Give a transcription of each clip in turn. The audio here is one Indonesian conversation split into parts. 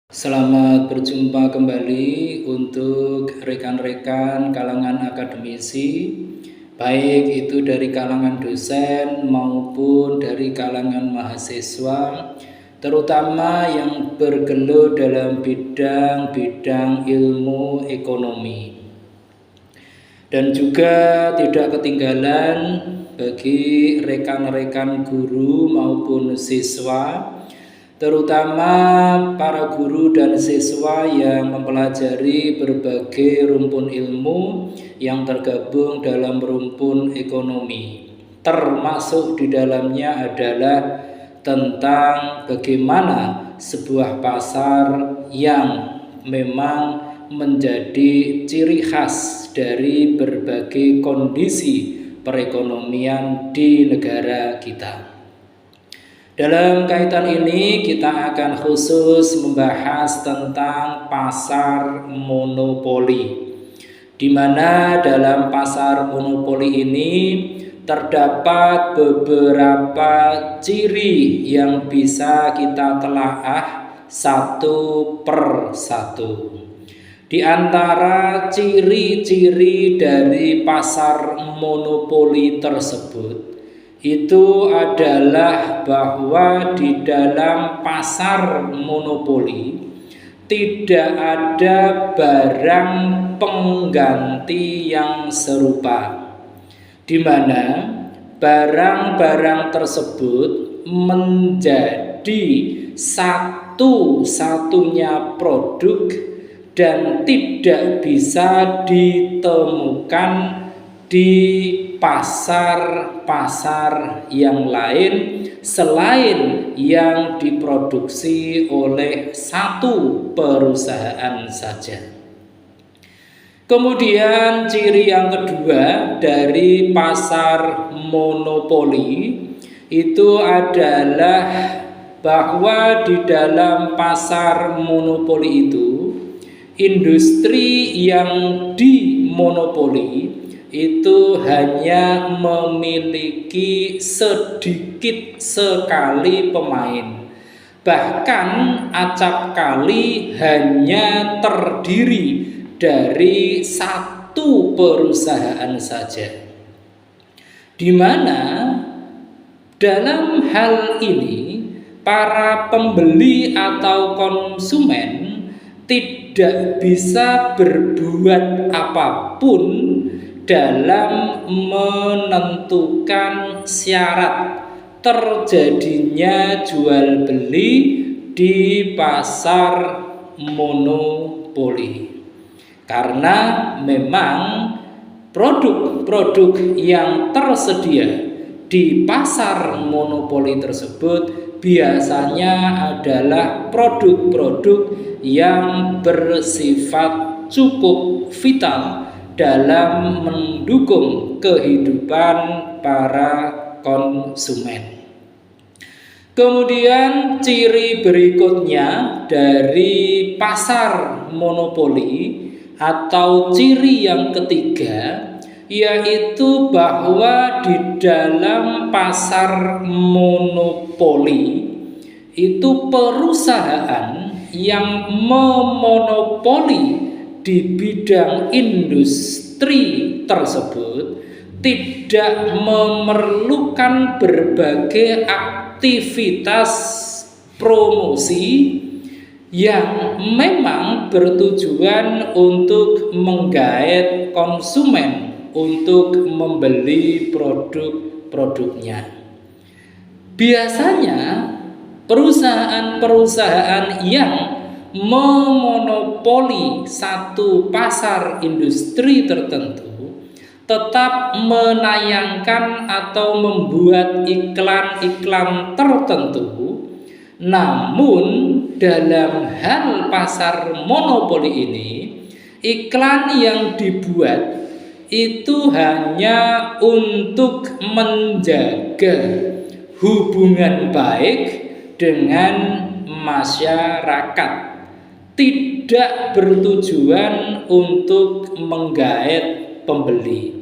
Selamat berjumpa kembali untuk rekan-rekan kalangan akademisi, baik itu dari kalangan dosen maupun dari kalangan mahasiswa, terutama yang bergelut dalam bidang-bidang ilmu ekonomi. Dan juga tidak ketinggalan bagi rekan-rekan guru maupun siswa, terutama para guru dan siswa yang mempelajari berbagai rumpun ilmu yang tergabung dalam rumpun ekonomi. Termasuk di dalamnya adalah tentang bagaimana sebuah pasar yang memang menjadi ciri khas dari berbagai kondisi perekonomian di negara kita. Dalam kaitan ini kita akan khusus membahas tentang pasar monopoli, di mana dalam pasar monopoli ini terdapat beberapa ciri yang bisa kita telaah satu per satu. Di antara ciri-ciri dari pasar monopoli tersebut itu adalah bahwa di dalam pasar monopoli tidak ada barang pengganti yang serupa, di mana barang-barang tersebut menjadi satu-satunya produk dan tidak bisa ditemukan di pasar-pasar yang lain selain yang diproduksi oleh satu perusahaan saja. Kemudian ciri yang kedua dari pasar monopoli itu adalah bahwa di dalam pasar monopoli itu industri yang dimonopoli itu hanya memiliki sedikit sekali pemain, bahkan acap kali hanya terdiri dari satu perusahaan saja, di mana dalam hal ini para pembeli atau konsumen tidak bisa berbuat apapun dalam menentukan syarat terjadinya jual beli di pasar monopoli, karena memang produk-produk yang tersedia di pasar monopoli tersebut biasanya adalah produk-produk yang bersifat cukup vital dalam mendukung kehidupan para konsumen. Kemudian ciri berikutnya dari pasar monopoli atau ciri yang ketiga yaitu bahwa di dalam pasar monopoli itu perusahaan yang memonopoli di bidang industri tersebut tidak memerlukan berbagai aktivitas promosi yang memang bertujuan untuk menggait konsumen untuk membeli produk-produknya. Biasanya perusahaan-perusahaan yang memonopoli satu pasar industri tertentu tetap menayangkan atau membuat iklan-iklan tertentu, namun dalam hal pasar monopoli ini iklan yang dibuat itu hanya untuk menjaga hubungan baik dengan masyarakat, tidak bertujuan untuk menggait pembeli.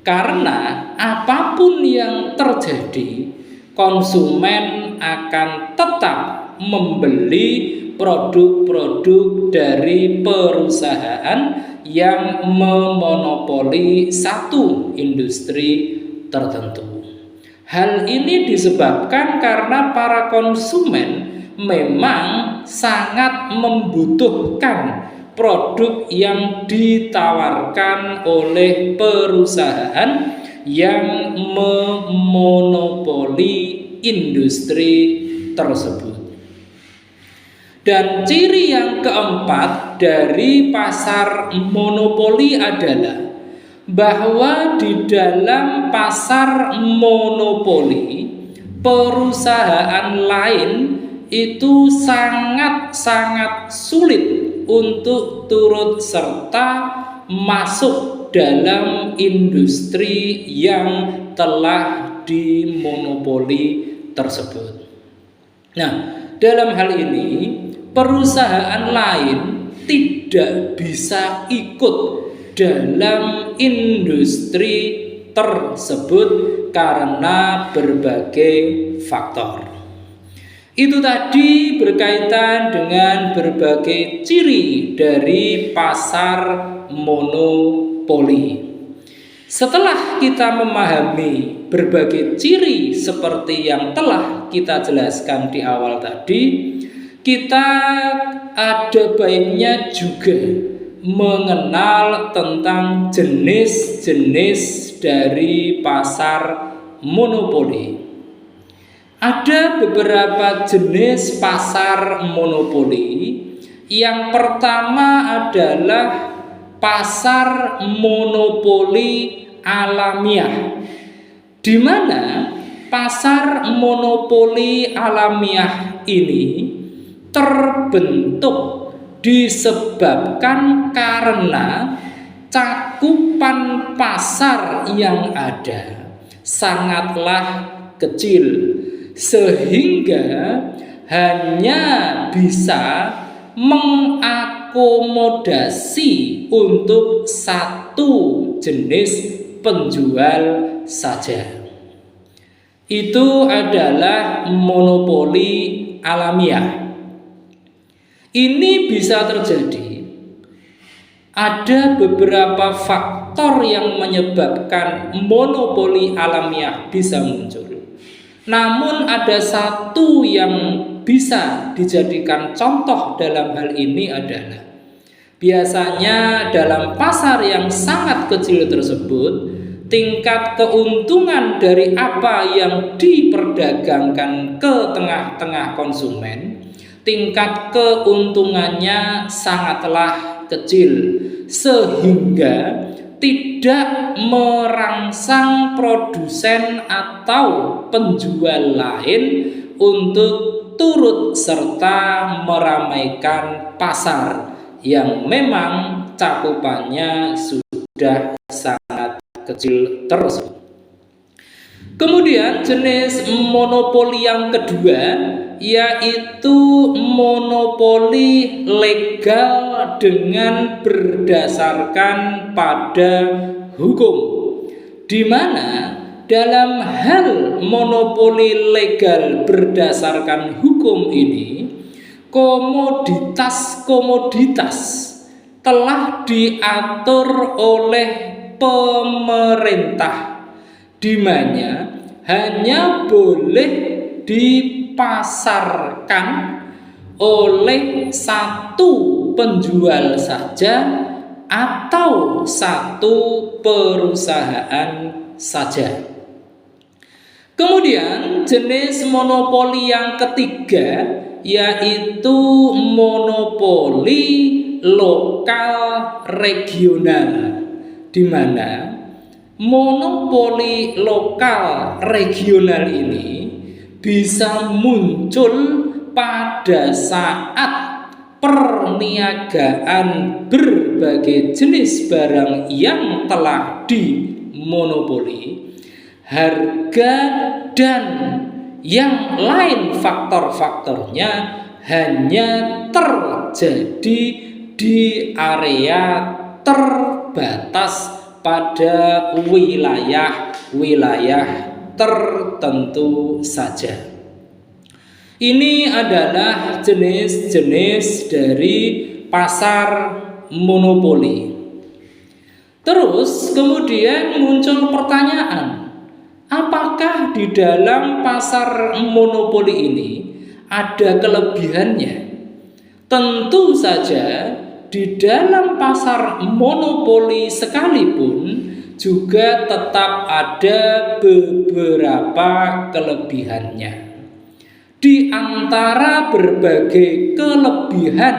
Karena apapun yang terjadi, konsumen akan tetap membeli produk-produk dari perusahaan yang memonopoli satu industri tertentu. Hal ini disebabkan karena para konsumen memang sangat membutuhkan produk yang ditawarkan oleh perusahaan yang memonopoli industri tersebut. Dan ciri yang keempat dari pasar monopoli adalah bahwa di dalam pasar monopoli perusahaan lain itu sangat-sangat sulit untuk turut serta masuk dalam industri yang telah dimonopoli tersebut. Nah, dalam hal ini perusahaan lain tidak bisa ikut dalam industri tersebut karena berbagai faktor. Itu tadi berkaitan dengan berbagai ciri dari pasar monopoli. Setelah kita memahami berbagai ciri seperti yang telah kita jelaskan di awal tadi, kita ada baiknya juga mengenal tentang jenis-jenis dari pasar monopoli. Ada beberapa jenis pasar monopoli. Yang pertama adalah pasar monopoli alamiah, di mana pasar monopoli alamiah ini terbentuk disebabkan karena cakupan pasar yang ada sangatlah kecil, sehingga hanya bisa mengakomodasi untuk satu jenis penjual saja. Itu adalah monopoli alamiah. Ini bisa terjadi. Ada beberapa faktor yang menyebabkan monopoli alamiah bisa muncul. Namun ada satu yang bisa dijadikan contoh dalam hal ini adalah biasanya dalam pasar yang sangat kecil tersebut, tingkat keuntungan dari apa yang diperdagangkan ke tengah-tengah konsumen, tingkat keuntungannya sangatlah kecil, sehingga tidak merangsang produsen atau penjual lain untuk turut serta meramaikan pasar yang memang cakupannya sudah sangat kecil tersebut. Kemudian jenis monopoli yang kedua yaitu monopoli legal dengan berdasarkan pada hukum, di mana dalam hal monopoli legal berdasarkan hukum ini komoditas-komoditas telah diatur oleh pemerintah, di mana hanya boleh dipasarkan oleh satu penjual saja atau satu perusahaan saja. Kemudian jenis monopoli yang ketiga yaitu monopoli lokal regional, di mana monopoli lokal regional ini bisa muncul pada saat perniagaan berbagai jenis barang yang telah dimonopoli, harga dan yang lain faktor-faktornya hanya terjadi di area terbatas pada wilayah-wilayah tertentu saja. Ini adalah jenis-jenis dari pasar monopoli. Terus kemudian muncul pertanyaan, apakah di dalam pasar monopoli ini ada kelebihannya? Tentu saja di dalam pasar monopoli sekalipun juga tetap ada beberapa kelebihannya. Di antara berbagai kelebihan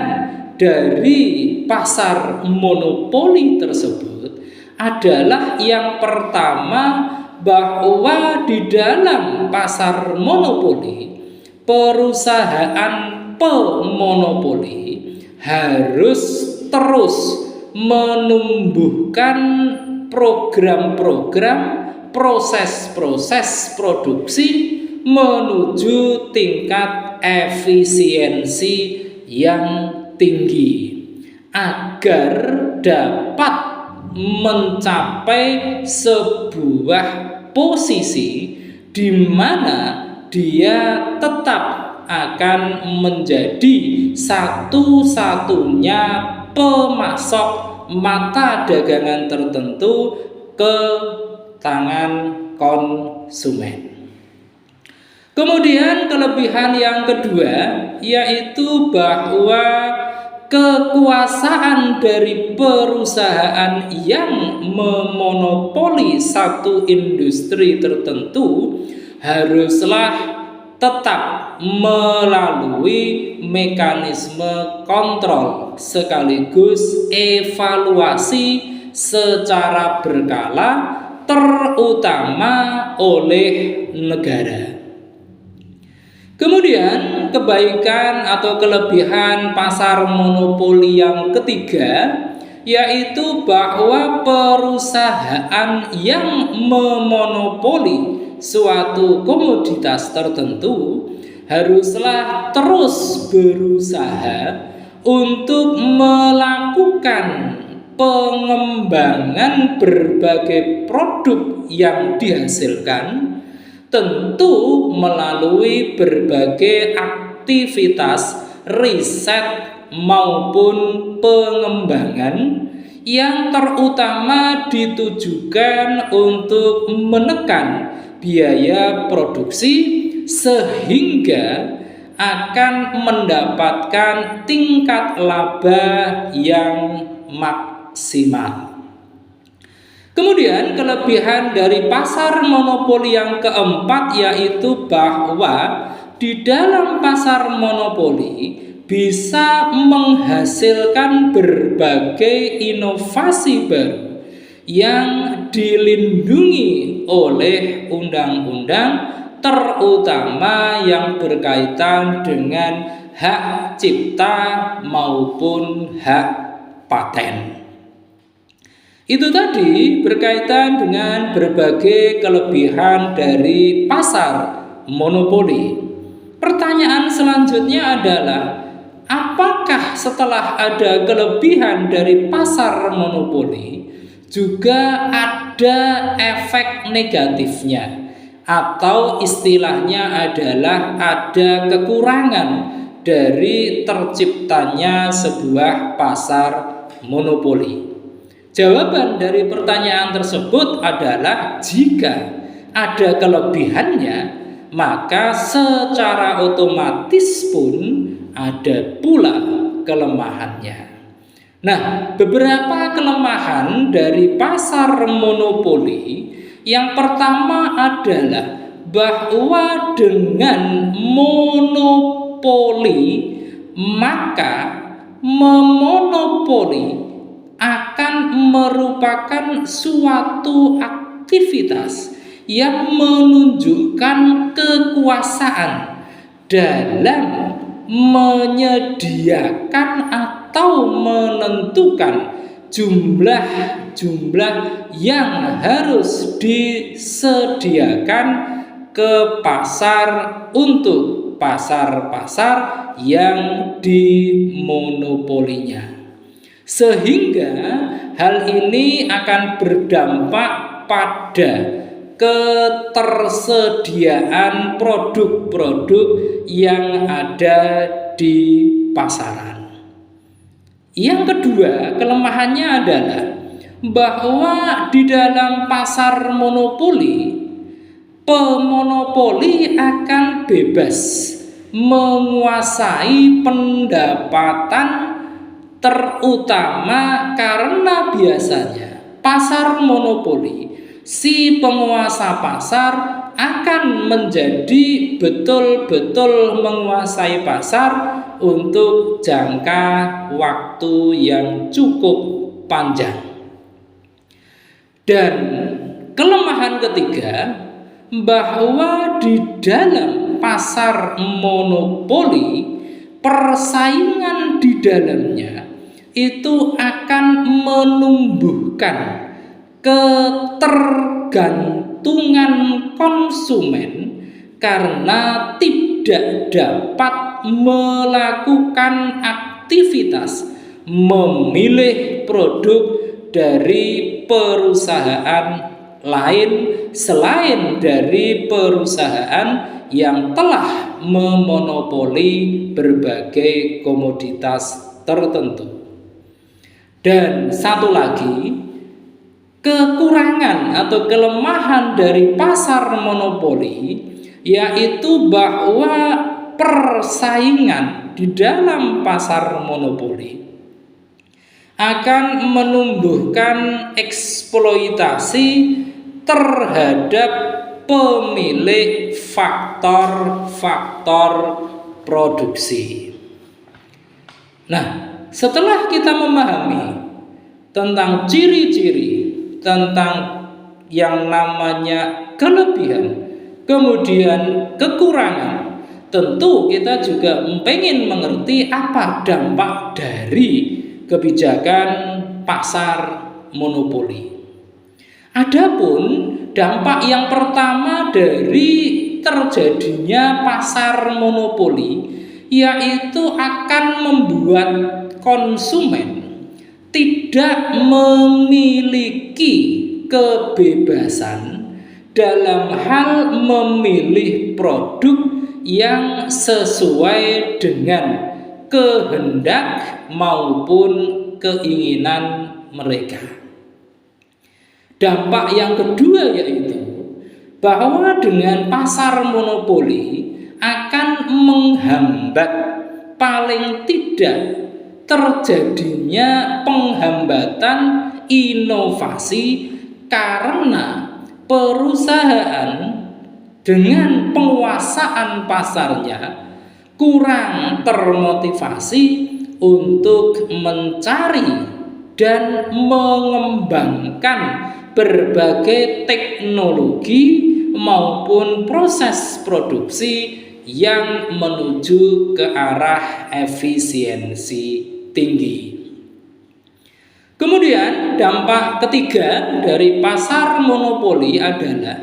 dari pasar monopoli tersebut adalah yang pertama, bahwa di dalam pasar monopoli perusahaan pemonopoli harus terus menumbuhkan program-program, proses-proses produksi menuju tingkat efisiensi yang tinggi agar dapat mencapai sebuah posisi di mana dia tetap akan menjadi satu-satunya pemasok mata dagangan tertentu ke tangan konsumen. Kemudian kelebihan yang kedua yaitu bahwa kekuasaan dari perusahaan yang memonopoli satu industri tertentu haruslah tetap melalui mekanisme kontrol sekaligus evaluasi secara berkala, terutama oleh negara. Kemudian kebaikan atau kelebihan pasar monopoli yang ketiga yaitu bahwa perusahaan yang memonopoli suatu komoditas tertentu haruslah terus berusaha untuk melakukan pengembangan berbagai produk yang dihasilkan, tentu melalui berbagai aktivitas riset maupun pengembangan yang terutama ditujukan untuk menekan biaya produksi sehingga akan mendapatkan tingkat laba yang maksimal. Kemudian kelebihan dari pasar monopoli yang keempat yaitu bahwa di dalam pasar monopoli bisa menghasilkan berbagai inovasi baru yang dilindungi oleh undang-undang, terutama yang berkaitan dengan hak cipta maupun hak paten. Itu tadi berkaitan dengan berbagai kelebihan dari pasar monopoli. Pertanyaan selanjutnya adalah, apakah setelah ada kelebihan dari pasar monopoli juga ada efek negatifnya, atau istilahnya adalah ada kekurangan dari terciptanya sebuah pasar monopoli? Jawaban dari pertanyaan tersebut adalah jika ada kelebihannya, maka secara otomatis pun ada pula kelemahannya. Nah, beberapa kelemahan dari pasar monopoli, yang pertama adalah bahwa dengan monopoli maka memonopoli akan merupakan suatu aktivitas yang menunjukkan kekuasaan dalam menyediakan atau menentukan jumlah-jumlah yang harus disediakan ke pasar untuk pasar-pasar yang dimonopolinya. Sehingga hal ini akan berdampak pada ketersediaan produk-produk yang ada di pasaran. Yang kedua, kelemahannya adalah bahwa di dalam pasar monopoli, pemonopoli akan bebas menguasai pendapatan, terutama karena biasanya pasar monopoli, si penguasa pasar akan menjadi betul-betul menguasai pasar untuk jangka waktu yang cukup panjang. Dan kelemahan ketiga, bahwa di dalam pasar monopoli, persaingan di dalamnya itu akan menumbuhkan ketergantungan konsumen karena tidak dapat melakukan aktivitas memilih produk dari perusahaan lain selain dari perusahaan yang telah memonopoli berbagai komoditas tertentu. Dan satu lagi, kekurangan atau kelemahan dari pasar monopoli yaitu bahwa persaingan di dalam pasar monopoli akan menumbuhkan eksploitasi terhadap pemilik faktor-faktor produksi. Nah, setelah kita memahami tentang ciri-ciri, tentang yang namanya kelebihan, kemudian kekurangan, tentu kita juga ingin mengerti apa dampak dari kebijakan pasar monopoli. Adapun dampak yang pertama dari terjadinya pasar monopoli yaitu akan membuat konsumen tidak memiliki kebebasan dalam hal memilih produk yang sesuai dengan kehendak maupun keinginan mereka. Dampak yang kedua yaitu bahwa dengan pasar monopoli akan menghambat, paling tidak terjadinya penghambatan inovasi karena perusahaan dengan penguasaan pasarnya kurang termotivasi untuk mencari dan mengembangkan berbagai teknologi maupun proses produksi yang menuju ke arah efisiensi tinggi. Kemudian dampak ketiga dari pasar monopoli adalah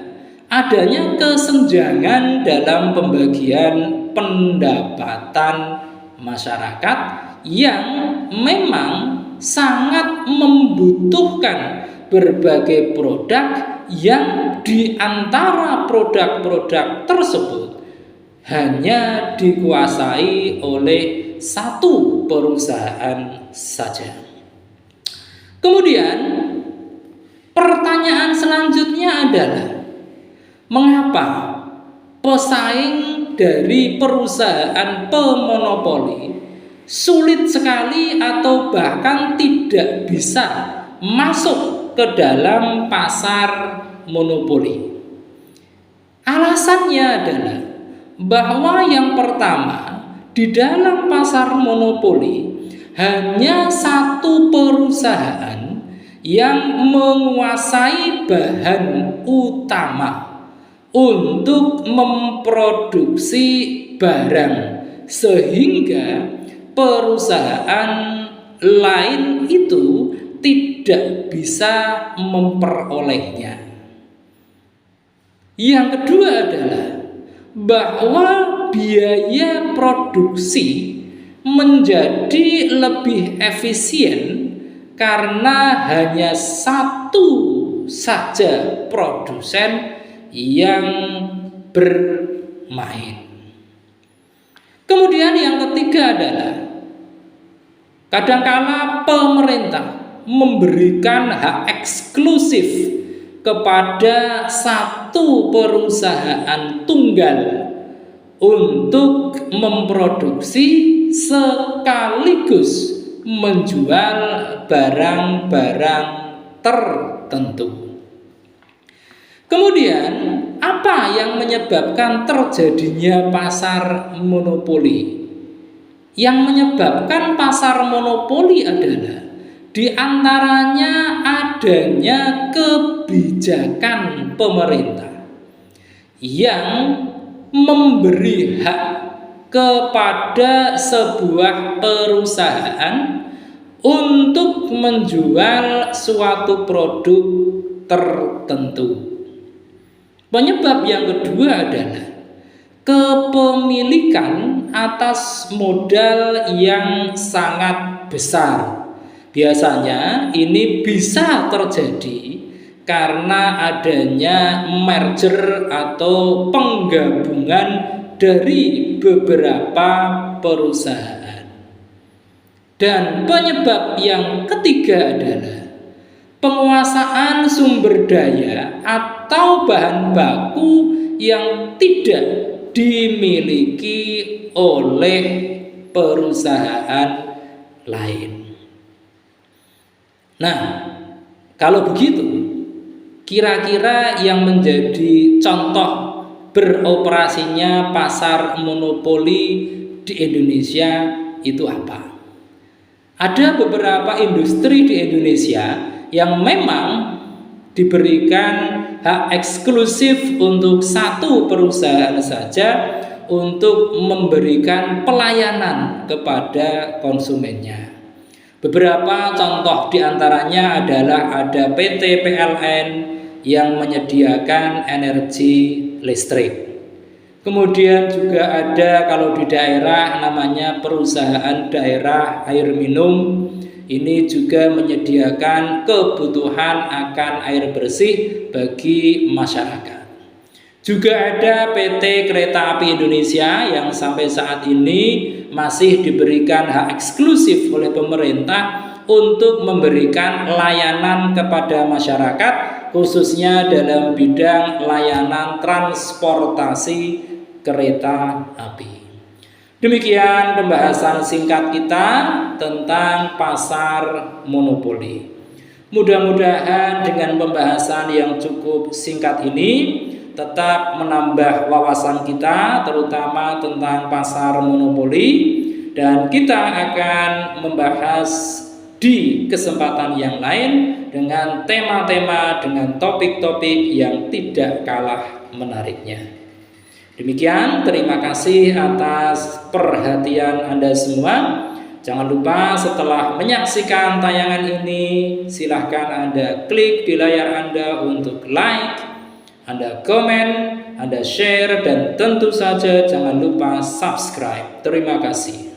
adanya kesenjangan dalam pembagian pendapatan masyarakat yang memang sangat membutuhkan berbagai produk yang di antara produk-produk tersebut hanya dikuasai oleh satu perusahaan saja. Kemudian pertanyaan selanjutnya adalah mengapa pesaing dari perusahaan pemonopoli sulit sekali atau bahkan tidak bisa masuk ke dalam pasar monopoli? Alasannya adalah bahwa yang pertama, di dalam pasar monopoli hanya satu perusahaan yang menguasai bahan utama untuk memproduksi barang, sehingga perusahaan lain itu tidak bisa memperolehnya. Yang kedua adalah bahwa biaya produksi menjadi lebih efisien karena hanya satu saja produsen yang bermain. Kemudian yang ketiga adalah kadangkala pemerintah memberikan hak eksklusif kepada satu perusahaan tunggal untuk memproduksi sekaligus menjual barang-barang tertentu. Kemudian, apa yang menyebabkan terjadinya pasar monopoli? Yang menyebabkan pasar monopoli adalah di antaranya adanya kebijakan pemerintah yang memberi hak kepada sebuah perusahaan untuk menjual suatu produk tertentu. Penyebab yang kedua adalah kepemilikan atas modal yang sangat besar. Biasanya ini bisa terjadi karena adanya merger atau penggabungan dari beberapa perusahaan. Dan penyebab yang ketiga adalah penguasaan sumber daya atau bahan baku yang tidak dimiliki oleh perusahaan lain. Nah, kalau begitu, kira-kira yang menjadi contoh beroperasinya pasar monopoli di Indonesia itu apa? Ada beberapa industri di Indonesia yang memang diberikan hak eksklusif untuk satu perusahaan saja untuk memberikan pelayanan kepada konsumennya. Beberapa contoh diantaranya adalah ada PT PLN yang menyediakan energi listrik. Kemudian juga ada kalau di daerah namanya perusahaan daerah air minum. Ini juga menyediakan kebutuhan akan air bersih bagi masyarakat. Juga ada PT Kereta Api Indonesia yang sampai saat ini masih diberikan hak eksklusif oleh pemerintah untuk memberikan layanan kepada masyarakat, khususnya dalam bidang layanan transportasi kereta api. Demikian pembahasan singkat kita tentang pasar monopoli. Mudah-mudahan dengan pembahasan yang cukup singkat ini tetap menambah wawasan kita, terutama tentang pasar monopoli, dan kita akan membahas di kesempatan yang lain dengan tema-tema, dengan topik-topik yang tidak kalah menariknya. Demikian, terima kasih atas perhatian Anda semua. Jangan lupa setelah menyaksikan tayangan ini, silahkan Anda klik di layar Anda untuk like, Anda komen, Anda share, dan tentu saja jangan lupa subscribe. Terima kasih.